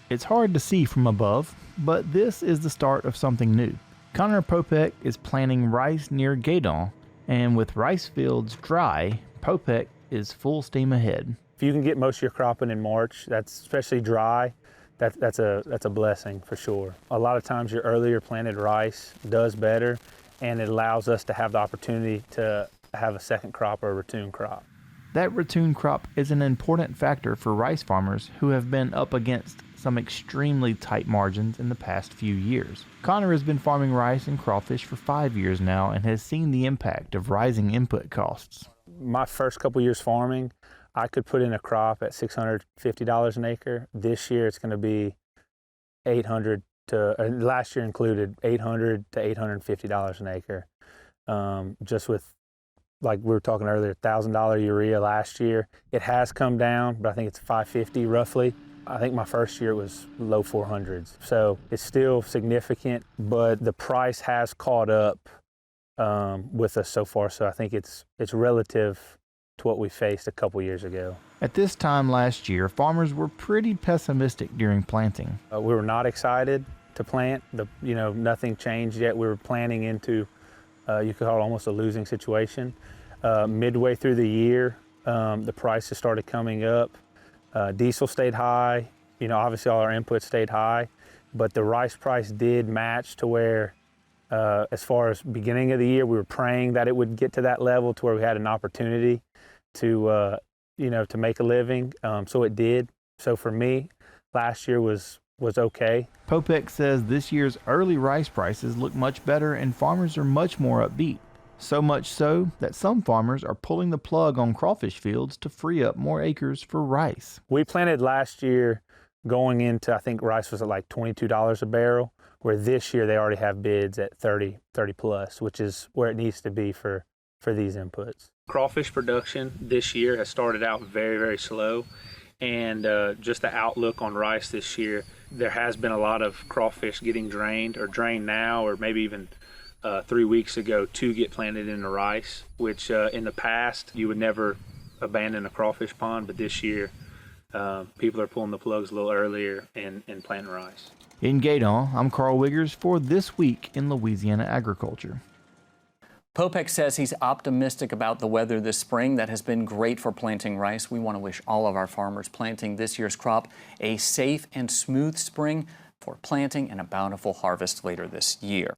It's hard to see from above, but this is the start of something new. Connor Popek is planting rice near Gaydon, and with rice fields dry, Popek is full steam ahead. If you can get most of your cropping in March, that's especially dry, that's a blessing for sure. A lot of times your earlier planted rice does better, and it allows us to have the opportunity to have a second crop or a ratoon crop. That ratoon crop is an important factor for rice farmers who have been up against some extremely tight margins in the past few years. Connor has been farming rice and crawfish for 5 years now and has seen the impact of rising input costs. My first couple years farming, I could put in a crop at $650 an acre. This year it's going to be $800 to, last year included, $800 to $850 an acre. Just with, like we were talking earlier, $1,000 urea last year. It has come down, but I think it's $550 roughly. I think my first year it was low 400s. So it's still significant, but the price has caught up with us so far. So I think it's relative to what we faced a couple years ago. At this time last year, farmers were pretty pessimistic during planting. We were not excited to plant. Nothing changed yet. We were planning into, you could call it almost a losing situation. Midway through the year, the prices started coming up. Diesel stayed high. Obviously all our inputs stayed high, but the rice price did match to where, as far as beginning of the year, we were praying that it would get to that level to where we had an opportunity to, to make a living. So it did. So for me, last year was okay. Popek says this year's early rice prices look much better and farmers are much more upbeat. So much so that some farmers are pulling the plug on crawfish fields to free up more acres for rice. We planted last year going into, I think rice was at like $22 a barrel, where this year they already have bids at 30 plus, which is where it needs to be for these inputs. Crawfish production this year has started out very, very slow. And just the outlook on rice this year, there has been a lot of crawfish getting drained now, or maybe even 3 weeks ago to get planted into rice, which in the past you would never abandon a crawfish pond, but this year people are pulling the plugs a little earlier and planting rice. In Gaydon, I'm Karl Wiggers for This Week in Louisiana Agriculture. Popek says he's optimistic about the weather this spring that has been great for planting rice. We want to wish all of our farmers planting this year's crop a safe and smooth spring for planting and a bountiful harvest later this year.